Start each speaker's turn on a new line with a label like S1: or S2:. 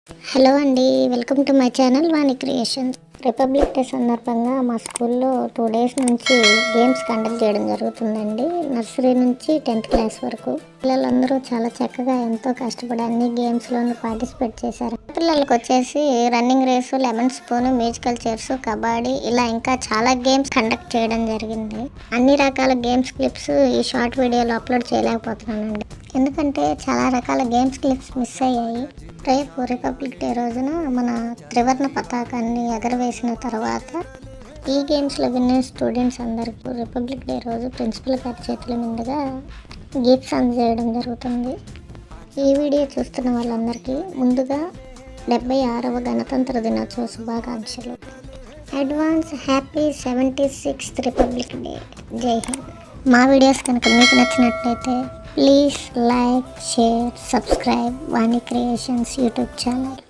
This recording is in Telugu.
S1: హలో అండి, welcome to my channel Vani creations. Republic day సందర్భంగా మా స్కూల్లో 2 days నుంచి గేమ్స్ కండక్ట్ చేయడం జరుగుతుందండి. నర్సరీ నుంచి 10th క్లాస్ వరకు పిల్లలందరూ చాలా చక్కగా ఎంతో కష్టపడి అన్ని గేమ్స్లోనూ పార్టిసిపేట్ చేశారు. పిల్లలకు వచ్చేసి running race, lemon spoon, musical chairs, kabaddi ఇలా ఇంకా చాలా గేమ్స్ కండక్ట్ చేయడం జరిగింది. అన్ని రకాల గేమ్స్ క్లిప్స్ ఈ షార్ట్ వీడియోలో అప్లోడ్ చేయలేకపోతున్నానండి, ఎందుకంటే చాలా రకాల గేమ్స్ క్లిప్స్ మిస్ అయ్యాయి. రేపు రిపబ్లిక్ డే రోజున మన త్రివర్ణ పతాకాన్ని ఎగరవేసిన తర్వాత ఈ గేమ్స్లో విన్న స్టూడెంట్స్ అందరికీ రిపబ్లిక్ డే రోజు ప్రిన్సిపల్ గారి చేతుల మీదుగా గిఫ్ట్స్ అందజేయడం జరుగుతుంది. ఈ వీడియో చూస్తున్న వాళ్ళందరికీ ముందుగా 76వ గణతంత్ర దినోత్సవ శుభాకాంక్షలు. Advance happy 76th republic day. జై హింద్. మా వీడియోస్ కనుక మీకు నచ్చినట్లయితే please like, share, subscribe Vani creations YouTube channel.